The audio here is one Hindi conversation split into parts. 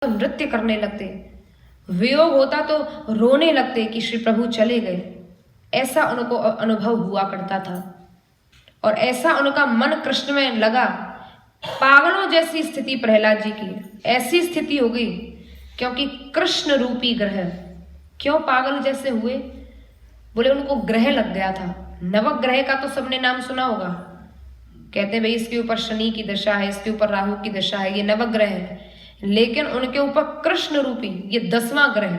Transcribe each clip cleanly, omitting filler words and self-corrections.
नृत्य करने लगते, वियोग होता तो रोने लगते कि श्री प्रभु चले गए। ऐसा उनको अनुभव हुआ करता था और ऐसा उनका मन कृष्ण में लगा। पागलों जैसी स्थिति प्रहलाद जी की ऐसी स्थिति हो गई क्योंकि कृष्ण रूपी ग्रह। क्यों पागल जैसे हुए? बोले उनको ग्रह लग गया था। नवग्रह का तो सबने नाम सुना होगा। कहते भाई इसके ऊपर शनि की दशा है, इसके ऊपर राहु की दशा है, ये नवग्रह है। लेकिन उनके ऊपर कृष्ण रूपी ये 10वां ग्रह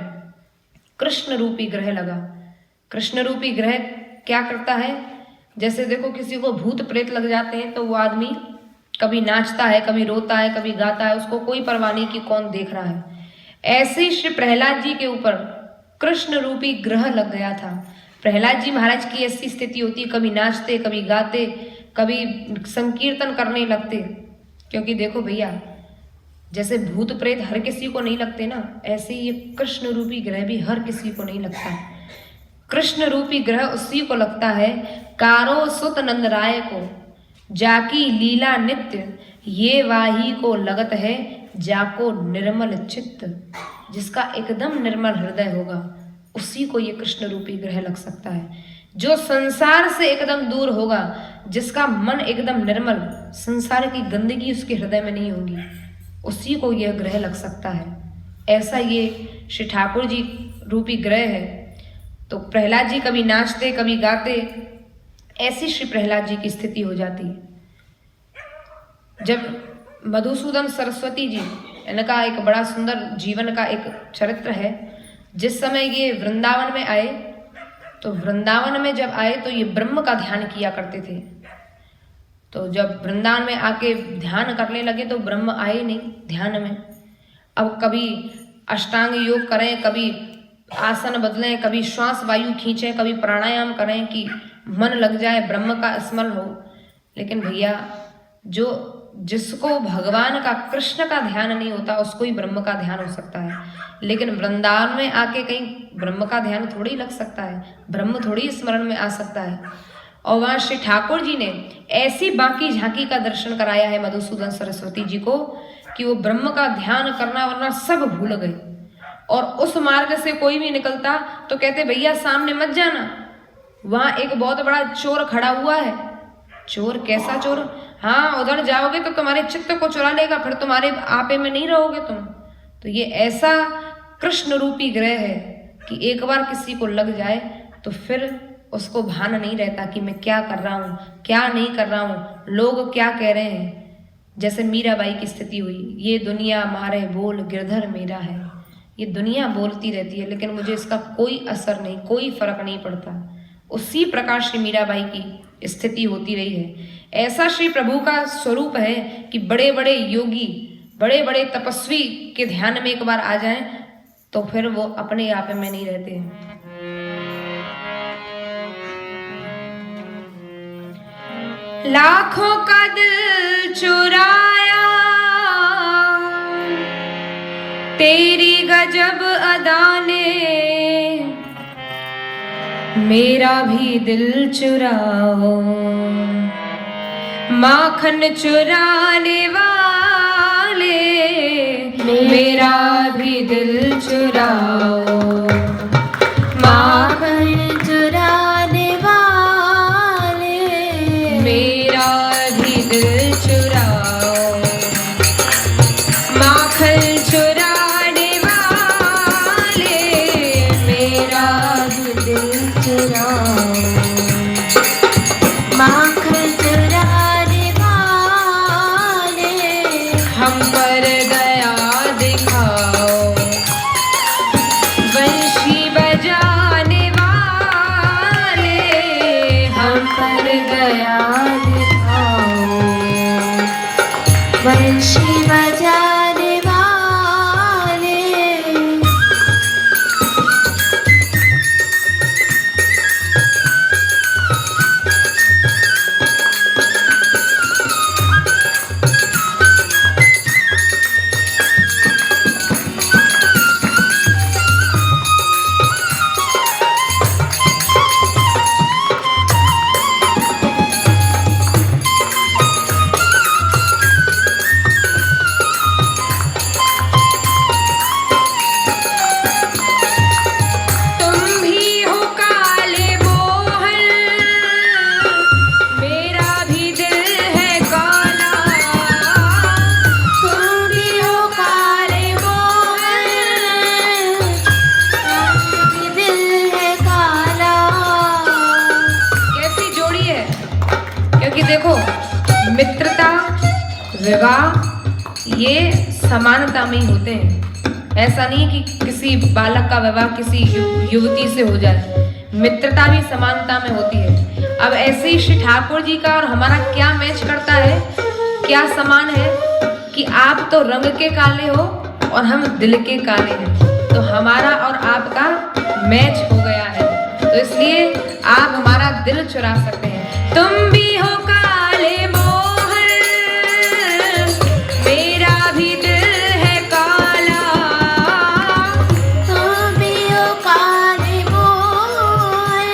कृष्ण रूपी ग्रह लगा। कृष्ण रूपी ग्रह क्या करता है? जैसे देखो किसी को भूत प्रेत लग जाते हैं तो वो आदमी कभी नाचता है, कभी रोता है, कभी गाता है, उसको कोई परवाह नहीं कि कौन देख रहा है। ऐसे ही श्री प्रहलाद जी के ऊपर कृष्ण रूपी ग्रह लग गया था। प्रहलाद जी महाराज की ऐसी स्थिति होती, कभी नाचते, कभी गाते, कभी संकीर्तन करने लगते। क्योंकि देखो भैया जैसे भूत प्रेत हर किसी को नहीं लगते ना, ऐसे ही ये कृष्ण रूपी ग्रह भी हर किसी को नहीं लगता। कृष्ण रूपी ग्रह उसी को लगता है कारो सुत नंद राय को, जाकी लीला नित्य ये वाही को लगत है, जाको निर्मल चित्त। जिसका एकदम निर्मल हृदय होगा उसी को ये कृष्ण रूपी ग्रह लग सकता है। जो संसार से एकदम दूर होगा, जिसका मन एकदम निर्मल, संसार की गंदगी उसके हृदय में नहीं होगी, उसी को यह ग्रह लग सकता है। ऐसा ये श्री ठाकुर जी रूपी ग्रह है। तो प्रहलाद जी कभी नाचते, कभी गाते, ऐसी श्री प्रहलाद जी की स्थिति हो जाती है। जब मधुसूदन सरस्वती जी, इनका एक बड़ा सुंदर जीवन का एक चरित्र है। जिस समय ये वृंदावन में आए, तो वृंदावन में जब आए तो ये ब्रह्म का ध्यान किया करते थे। तो जब वृंदावन में आके ध्यान करने लगे तो ब्रह्म आए नहीं ध्यान में। अब कभी अष्टांग योग करें, कभी आसन बदलें, कभी श्वास वायु खींचें, कभी प्राणायाम करें कि मन लग जाए, ब्रह्म का स्मरण हो। लेकिन भैया जो जिसको भगवान का, कृष्ण का ध्यान नहीं होता उसको ही ब्रह्म का ध्यान हो सकता है। लेकिन वृंदावन में आके कहीं ब्रह्म का ध्यान थोड़ी लग सकता है, ब्रह्म थोड़ी स्मरण में आ सकता है। और वहाँ श्री ठाकुर जी ने ऐसी बाकी झांकी का दर्शन कराया है मधुसूदन सरस्वती जी को कि वो ब्रह्म का ध्यान करना वरना सब भूल गए। और उस मार्ग से कोई भी निकलता तो कहते भैया सामने मत जाना, वहाँ एक बहुत बड़ा चोर खड़ा हुआ है। चोर? कैसा चोर? हाँ, उधर जाओगे तो तुम्हारे चित्त को चुरा लेगा, फिर तुम्हारे आपे में नहीं रहोगे तुम। तो ये ऐसा कृष्ण रूपी ग्रह है कि एक बार किसी को लग जाए तो फिर उसको भान नहीं रहता कि मैं क्या कर रहा हूँ, क्या नहीं कर रहा हूँ, लोग क्या कह रहे हैं। जैसे मीराबाई की स्थिति हुई, ये दुनिया मारे बोल गिरधर मेरा है। ये दुनिया बोलती रहती है लेकिन मुझे इसका कोई असर नहीं, कोई फर्क नहीं पड़ता। उसी प्रकार श्री मीराबाई की स्थिति होती रही है। ऐसा श्री प्रभु का स्वरूप है कि बड़े बड़े योगी, बड़े बड़े तपस्वी के ध्यान में एक बार आ जाएं तो फिर वो अपने आप में नहीं रहते हैं। लाखों का दिल चुराया तेरी गजब अदा ने, मेरा भी दिल चुराओ माखन चुराने वाले, मेरा भी दिल चुराओ माखन चुराने वाले, मेरा भी दिल चुराओ माखन चुराने वाले, मेरा भी दिल चुराओ माखन चुराने वाले, हम पर दया दिखाओ बंशी बजाने वाले, हम पर दया दिखाओ बंशी बजाने वाले। देखो, मित्रता, विवाह ये समानता में ही होते हैं। ऐसा नहीं कि किसी बालक का विवाह किसी युवती से हो जाए, मित्रता भी समानता में होती है। अब ऐसे ही श्री ठाकुर जी का और हमारा क्या मैच करता है, क्या समान है कि आप तो रंग के काले हो और हम दिल के काले हैं, तो हमारा और आपका मैच हो गया है। तो इसलिए आप हमारा दिल चुरा सकते हैं। तुम भी हो काले मोहन, मेरा भी दिल है काला। तुम भी हो काले मोहन,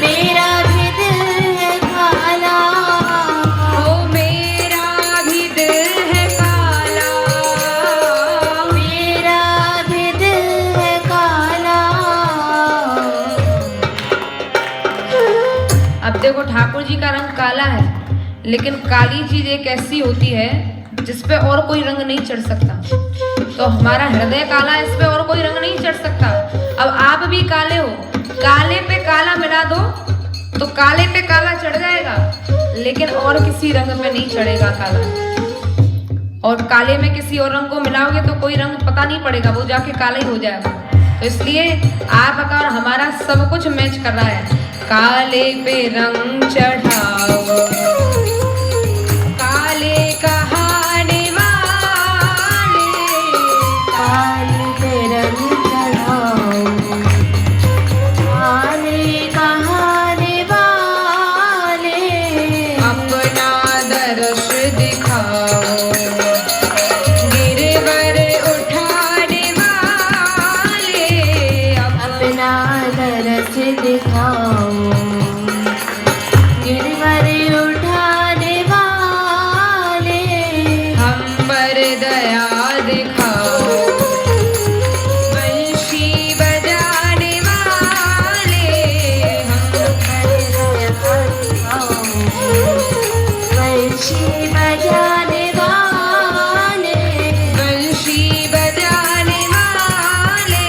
मेरा भी दिल है काला। ओ मेरा भी दिल है काला, मेरा भी दिल है काला। अब देखो, ठाकुर जी का रंग काला है, लेकिन काली चीज एक ऐसी होती है जिस पे और कोई रंग नहीं चढ़ सकता। तो हमारा हृदय काला है, इस पे और कोई रंग नहीं चढ़ सकता। अब आप भी काले हो, काले पे काला मिला दो तो काले पे काला चढ़ जाएगा, लेकिन और किसी रंग पे नहीं चढ़ेगा काला। और काले में किसी और रंग को मिलाओगे तो कोई रंग पता नहीं पड़ेगा, वो जाके काला ही हो जाएगा। तो इसलिए आपका और हमारा सब कुछ मैच कर रहा है। काले पे रंग चढ़ाओ, काले कहाने वाले, काले पे रंग चढ़ाओ, काले कहाने वाले। अपना दर्श दिखाओ, गिरवर उठाने वाले, अपना दरस दिखाओ, गिरवर उठाने वाले। हम पर दया दिखाओ, बंशी बजाने वाले, हम बंशी बजाने वाले, बंशी बजाने वाले,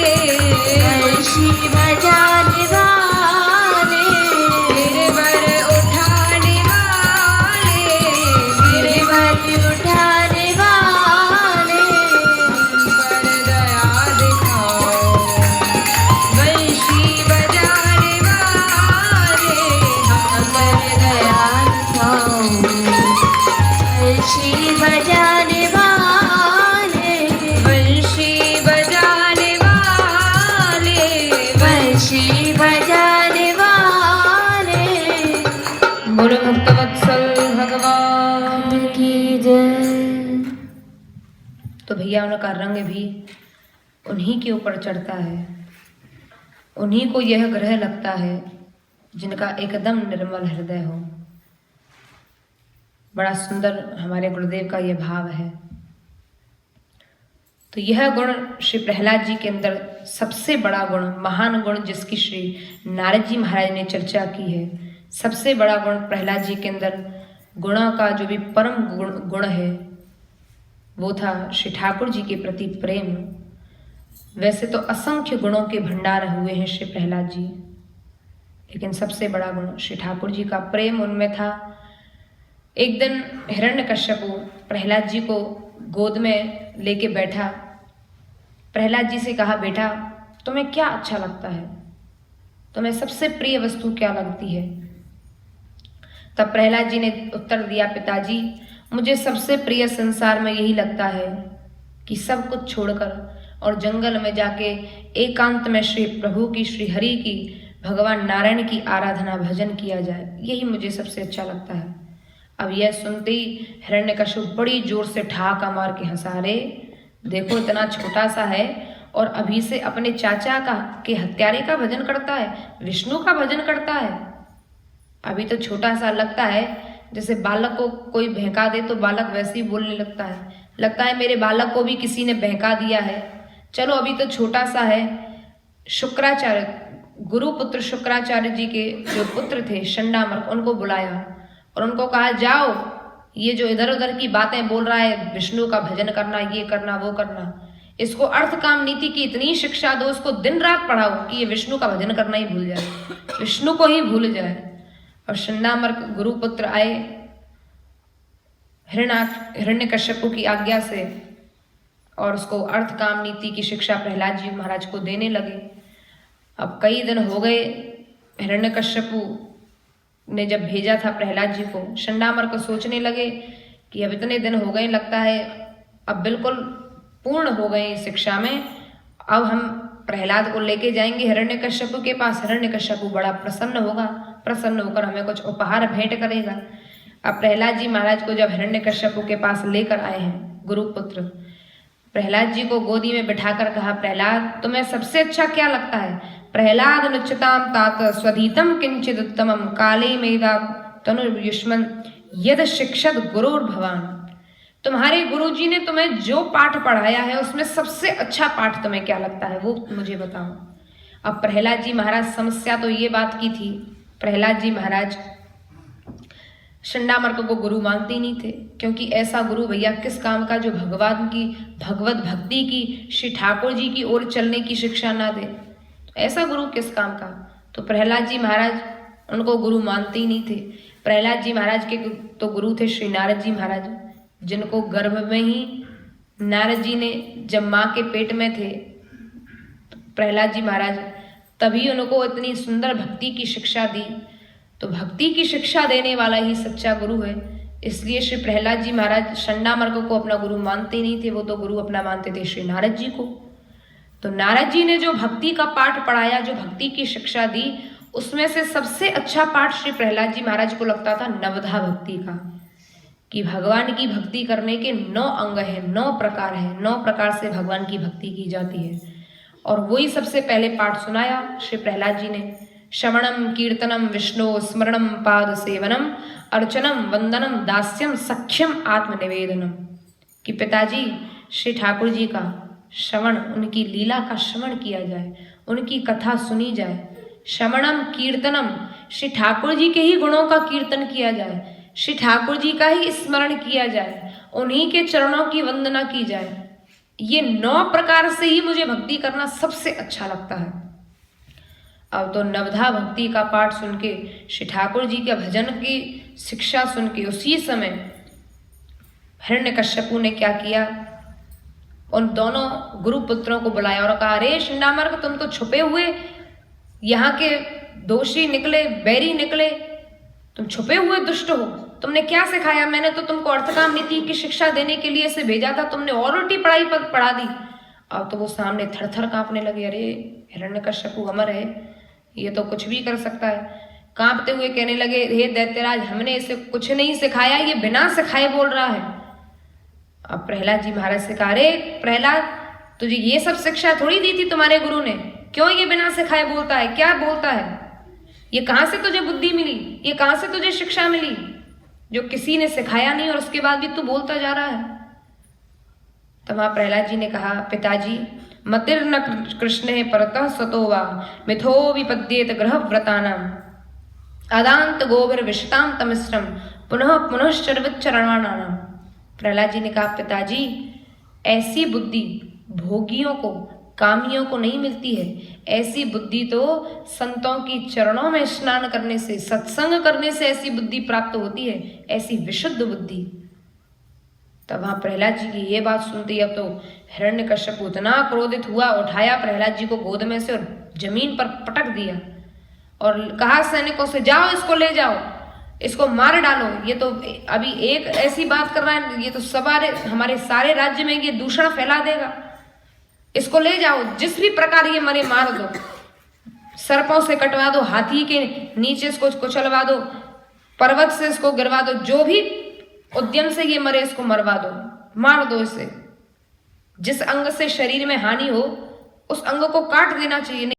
बंशी बजाने वाले। गिरवर उठाने वाले, गिरवर उठाने वाले। पर दया दिखाओ, बंशी बजाने वाले, हम पर दया बंशी बजाने वाले, बंशी बजाने वाले, बंशी बजाने वाले। बोलो भक्तवत्सल भगवान की जय। तो भैया उनका रंग भी उन्हीं के ऊपर चढ़ता है, उन्हीं को यह ग्रह लगता है जिनका एकदम निर्मल हृदय हो। बड़ा सुंदर हमारे गुरुदेव का यह भाव है। तो यह गुण श्री प्रहलाद जी के अंदर सबसे बड़ा गुण, महान गुण जिसकी श्री नारद जी महाराज ने चर्चा की है, सबसे बड़ा गुण प्रहलाद जी के अंदर गुणों का जो भी परम गुण है वो था श्री ठाकुर जी के प्रति प्रेम। वैसे तो असंख्य गुणों के भंडार हुए हैं श्री प्रहलाद जी, लेकिन सबसे बड़ा गुण श्री ठाकुर जी का प्रेम उनमें था। एक दिन हिरण्यकश्यपु प्रहलाद जी को गोद में लेके बैठा, प्रहलाद जी से कहा, बेटा तुम्हें क्या अच्छा लगता है, तुम्हें सबसे प्रिय वस्तु क्या लगती है? तब प्रहलाद जी ने उत्तर दिया, पिताजी मुझे सबसे प्रिय संसार में यही लगता है कि सब कुछ छोड़कर और जंगल में जाके एकांत में श्री प्रभु की, श्री हरि की, भगवान नारायण की आराधना भजन किया जाए, यही मुझे सबसे अच्छा लगता है। अब यह सुनते ही हिरण्यकश्यप बड़ी जोर से ठहाका मार के हंसा, रे देखो इतना छोटा सा है और अभी से अपने चाचा का के हत्यारे का भजन करता है, विष्णु का भजन करता है। अभी तो छोटा सा लगता है, जैसे बालक को कोई बहका दे तो बालक वैसे ही बोलने लगता है मेरे बालक को भी किसी ने बहका दिया है। चलो अभी तो छोटा सा है। शुक्राचार्य, गुरुपुत्र शुक्राचार्य जी के जो पुत्र थे शंडामर्क, उनको बुलाया और उनको कहा, जाओ ये जो इधर उधर की बातें बोल रहा है, विष्णु का भजन करना, ये करना, वो करना, इसको अर्थ काम नीति की इतनी शिक्षा दो, उसको दिन रात पढ़ाओ कि ये विष्णु का भजन करना ही भूल जाए, विष्णु को ही भूल जाए। और शंडामर्क गुरुपुत्र आए हिरण्यकश्यपु की आज्ञा से और उसको अर्थ काम नीति की शिक्षा प्रहलाद जी महाराज को देने लगे। अब कई दिन हो गए हिरण्यकश्यपु ने जब भेजा था प्रहलाद जी को, शंडामर्क को सोचने लगे कि अब इतने दिन हो गए, लगता है अब बिल्कुल पूर्ण हो गए इस शिक्षा में, अब हम प्रहलाद को लेके जाएंगे हिरण्यकश्यपु के पास। हिरण्यकश्यपु बड़ा प्रसन्न होगा, प्रसन्न होकर हमें कुछ उपहार भेंट करेगा। अब प्रहलाद जी महाराज को जब हिरण्यकश्यपु के पास लेकर आए हैं गुरुपुत्र, प्रहलाद जी को गोदी में बिठाकर कहा, प्रहलाद तुम्हें सबसे अच्छा क्या लगता है? प्रहलाद नुच्यताम तात स्वधीतम किंचित उत्तमम काले मेधा तनुर्युष्मन यद शिक्षक गुरुर भवान। तुम्हारे गुरुजी ने तुम्हें जो पाठ पढ़ाया है उसमें सबसे अच्छा पाठ तुम्हें क्या लगता है, वो मुझे बताओ। अब प्रहलाद जी महाराज, समस्या तो ये बात की थी, प्रहलाद जी महाराज शंडामर्क को गुरु मानते ही नहीं थे, क्योंकि ऐसा गुरु भैया किस काम का जो भगवान की भगवत भक्ति की, श्री ठाकुर जी की ओर चलने की शिक्षा ना दे, तो ऐसा गुरु किस काम का। तो प्रहलाद जी महाराज उनको गुरु मानते ही नहीं थे। प्रहलाद जी महाराज के तो गुरु थे श्री नारद जी महाराज, जिनको गर्भ में ही नारद जी ने जब माँ के पेट में थे प्रहलाद जी महाराज, तभी उनको इतनी सुंदर भक्ति की शिक्षा दी। तो भक्ति की शिक्षा देने वाला ही सच्चा गुरु है। इसलिए श्री प्रहलाद जी महाराज शंडामर्क को अपना गुरु मानते नहीं थे, वो तो गुरु अपना मानते थे श्री नारद जी को। तो नारद जी ने जो भक्ति का पाठ पढ़ाया, जो भक्ति की शिक्षा दी, उसमें से सबसे अच्छा पाठ श्री प्रहलाद जी महाराज को लगता था नवधा भक्ति का, कि भगवान की भक्ति करने के 9 अंग है, 9 प्रकार है, 9 प्रकार से भगवान की भक्ति की जाती है। और वही सबसे पहले पाठ सुनाया श्री प्रहलाद जी ने, श्रवणम कीर्तनम विष्णु स्मरणम पाद सेवनम अर्चनम वंदनम दास्यम सख्यम आत्मनिवेदनम। कि पिताजी श्री ठाकुर जी का श्रवण, उनकी लीला का श्रवण किया जाए, उनकी कथा सुनी जाए। श्रवणम कीर्तनम, श्री ठाकुर जी के ही गुणों का कीर्तन किया जाए, श्री ठाकुर जी का ही स्मरण किया जाए, उन्हीं के चरणों की वंदना की जाए। ये 9 प्रकार से ही मुझे भक्ति करना सबसे अच्छा लगता है। अब तो नवधा भक्ति का पाठ सुन के, श्री ठाकुर जी के भजन की शिक्षा सुन के, उसी समय हिरण्यकश्यपु ने क्या किया, उन दोनों गुरुपुत्रों को बुलाया और कहा, अरे शंडामर्क तुम तो छुपे हुए यहाँ के दोषी निकले, बैरी निकले, तुम छुपे हुए दुष्ट हो, तुमने क्या सिखाया? मैंने तो तुमको अर्थकाम नीति की शिक्षा देने के लिए से भेजा था, तुमने और उल्टी पढ़ाई पर पढ़ा दी। अब तो वो सामने थर थर कांपने लगे, अरे हिरण्यकश्यपु अमर है, ये तो कुछ भी कर सकता है। कांपते हुए कहने लगे, हे दैत्यराज, हमने इसे कुछ नहीं सिखाया, ये बिना सिखाए बोल रहा है। अब प्रहलाद जी महाराज से कहा, अरे प्रहलाद, तुझे ये सब शिक्षा थोड़ी दी थी तुम्हारे गुरु ने, क्यों ये बिना सिखाए बोलता है? क्या बोलता है? ये कहाँ से तुझे बुद्धि मिली? ये कहाँ से तुझे शिक्षा मिली जो किसी ने सिखाया नहीं और उसके बाद भी तू बोलता जा रहा है? तब वहां प्रहलाद जी ने कहा, पिताजी मतिर्न कृष्णे परतः सतो वा मिथो विपद्येत ग्रह व्रतानाम अदांत गोबर विशताम तमिश्रम पुनः पुनश्चरविच्चरणानाम। प्रहलाद जी ने कहा, पिताजी ऐसी बुद्धि भोगियों को, कामियों को नहीं मिलती है। ऐसी बुद्धि तो संतों की चरणों में स्नान करने से, सत्संग करने से ऐसी बुद्धि प्राप्त होती है, ऐसी विशुद्ध बुद्धि। तब वहां प्रहलाद जी की ये बात सुनती, अब तो हिरण्यकश्यप इतना क्रोधित हुआ, उठाया प्रहलाद जी को गोद में से और जमीन पर पटक दिया और कहा सैनिकों से, जाओ इसको ले जाओ, इसको मार डालो। ये तो अभी एक ऐसी बात कर रहा है, ये तो हमारे सारे राज्य में ये दूषण फैला देगा, इसको ले जाओ, जिस भी प्रकार ये मरे मार दो, सर्पों से कटवा दो, हाथी के नीचे इसको कुचलवा दो, पर्वत से इसको गिरवा दो, जो भी उद्यम से ये मरे इसको मरवा दो, मार दो इसे। जिस अंग से शरीर में हानि हो उस अंग को काट देना चाहिए।